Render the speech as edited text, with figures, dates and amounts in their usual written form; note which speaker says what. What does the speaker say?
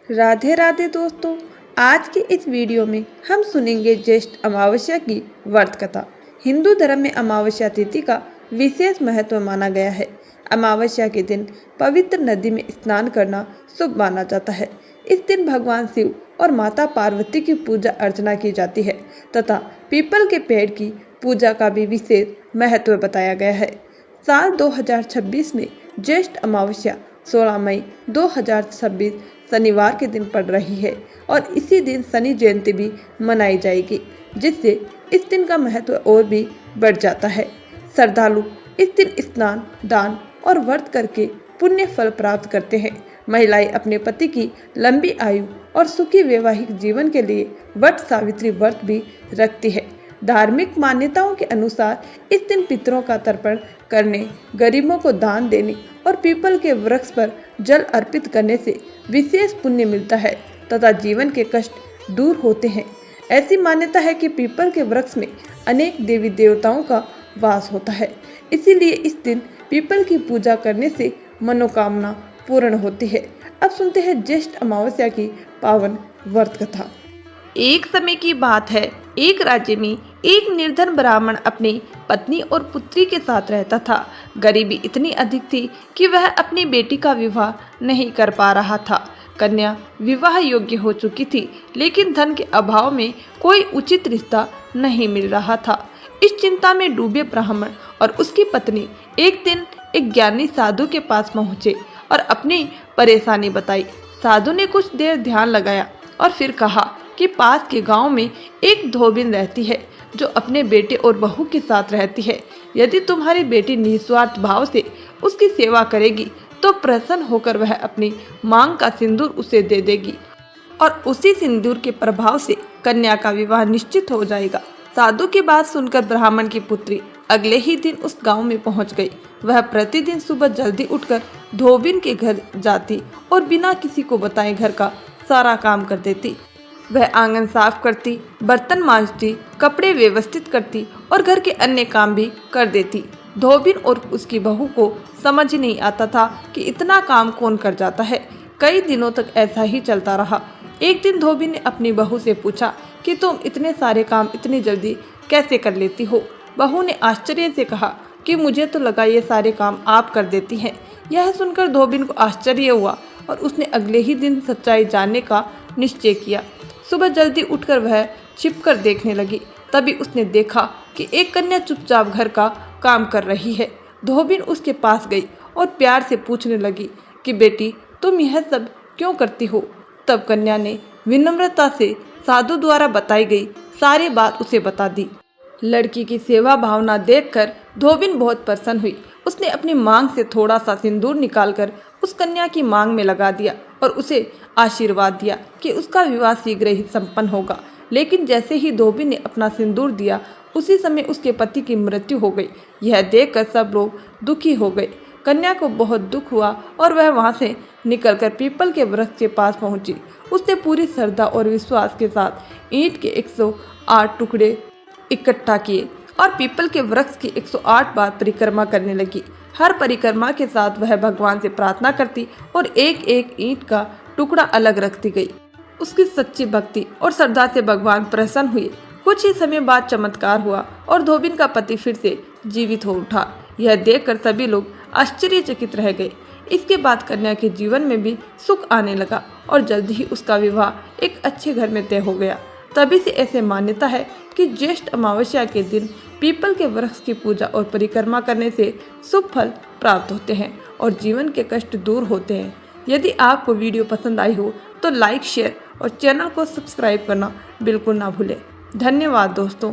Speaker 1: राधे राधे दोस्तों, आज के इस वीडियो में हम सुनेंगे ज्येष्ठ अमावस्या की व्रत कथा। हिंदू धर्म में अमावस्या तिथि का विशेष महत्व माना गया है। अमावस्या के दिन पवित्र नदी में स्नान करना शुभ माना जाता है। इस दिन भगवान शिव और माता पार्वती की पूजा अर्चना की जाती है तथा पीपल के पेड़ की पूजा का भी विशेष महत्व बताया गया है। साल 2026 में ज्येष्ठ अमावस्या 16 मई 2026 शनिवार के दिन पड़ रही है और इसी दिन शनि जयंती भी मनाई जाएगी, जिससे इस दिन का महत्व और भी बढ़ जाता है। श्रद्धालु इस दिन स्नान, दान और व्रत करके पुण्य फल प्राप्त करते हैं। महिलाएं अपने पति की लंबी आयु और सुखी वैवाहिक जीवन के लिए वट सावित्री व्रत भी रखती है। धार्मिक मान्यताओं के अनुसार इस दिन पितरों का तर्पण करने, गरीबों को दान देने और पीपल के वृक्ष पर जल अर्पित करने से विशेष पुण्य मिलता है तथा जीवन के कष्ट दूर होते हैं। ऐसी मान्यता है कि पीपल के वृक्ष में अनेक देवी देवताओं का वास होता है, इसीलिए इस दिन पीपल की पूजा करने से मनोकामना पूर्ण होती है। अब सुनते हैं ज्येष्ठ अमावस्या की पावन व्रत कथा। एक समय की बात है, एक राज्य में एक निर्धन ब्राह्मण अपनी पत्नी और पुत्री के साथ रहता था। गरीबी इतनी अधिक थी कि वह अपनी बेटी का विवाह नहीं कर पा रहा था। कन्या विवाह योग्य हो चुकी थी, लेकिन धन के अभाव में कोई उचित रिश्ता नहीं मिल रहा था। इस चिंता में डूबे ब्राह्मण और उसकी पत्नी एक दिन एक ज्ञानी साधु के पास पहुंचे और अपनी परेशानी बताई। साधु ने कुछ देर ध्यान लगाया और फिर कहा कि पास के गांव में एक धोबिन रहती है जो अपने बेटे और बहू के साथ रहती है। यदि तुम्हारी बेटी निस्वार्थ भाव से उसकी सेवा करेगी तो प्रसन्न होकर वह अपनी मांग का सिंदूर उसे दे देगी और उसी सिंदूर के प्रभाव से कन्या का विवाह निश्चित हो जाएगा। साधु की बात सुनकर ब्राह्मण की पुत्री अगले ही दिन उस गांव में पहुंच गई। वह प्रतिदिन सुबह जल्दी उठकर धोबिन के घर जाती और बिना किसी को बताए घर का सारा काम कर देती। वह आंगन साफ करती, बर्तन मांजती, कपड़े व्यवस्थित करती और घर के अन्य काम भी कर देती। धोबिन और उसकी बहू को समझ ही नहीं आता था कि इतना काम कौन कर जाता है। कई दिनों तक ऐसा ही चलता रहा। एक दिन धोबिन ने अपनी बहू से पूछा कि तुम इतने सारे काम इतनी जल्दी कैसे कर लेती हो। बहू ने आश्चर्य से कहा कि मुझे तो लगा ये सारे काम आप कर देती हैं। यह सुनकर धोबिन को आश्चर्य हुआ और उसने अगले ही दिन सच्चाई जानने का निश्चय किया। सुबह जल्दी उठकर वह छिपकर देखने लगी। तभी उसने देखा कि एक कन्या चुपचाप घर का काम कर रही है। धोबिन उसके पास गई और प्यार से पूछने लगी कि बेटी, तुम यह सब क्यों करती हो। तब कन्या ने विनम्रता से साधु द्वारा बताई गई सारी बात उसे बता दी। लड़की की सेवा भावना देखकर धोबिन बहुत प्रसन्न हुई। उसने अपनी मांग से थोड़ा सा सिंदूर निकालकर उस कन्या की मांग में लगा दिया और उसे आशीर्वाद दिया कि उसका विवाह शीघ्र ही संपन्न होगा। लेकिन जैसे ही धोबिन ने अपना सिंदूर दिया, उसी समय उसके पति की मृत्यु हो गई। यह देखकर सब लोग दुखी हो गए। कन्या को बहुत दुख हुआ और वह वहां से निकलकर पीपल के वृक्ष के पास पहुंची। उसने पूरी श्रद्धा और विश्वास के साथ ईंट के 108 टुकड़े इकट्ठा किए और पीपल के वृक्ष की 108 बार परिक्रमा करने लगी। हर परिक्रमा के साथ वह भगवान से प्रार्थना करती और एक एक ईंट का टुकड़ा अलग रखती गई। उसकी सच्ची भक्ति और श्रद्धा से भगवान प्रसन्न हुए। कुछ ही समय बाद चमत्कार हुआ और धोबिन का पति फिर से जीवित हो उठा। यह देखकर सभी लोग आश्चर्यचकित रह गए। इसके बाद कन्या के जीवन में भी सुख आने लगा और जल्द ही उसका विवाह एक अच्छे घर में तय हो गया। तभी से ऐसे मान्यता है कि ज्येष्ठ अमावस्या के दिन पीपल के वृक्ष की पूजा और परिक्रमा करने से शुभ फल प्राप्त होते हैं और जीवन के कष्ट दूर होते हैं। यदि आपको वीडियो पसंद आई हो तो लाइक, शेयर और चैनल को सब्सक्राइब करना बिल्कुल ना भूलें। धन्यवाद दोस्तों।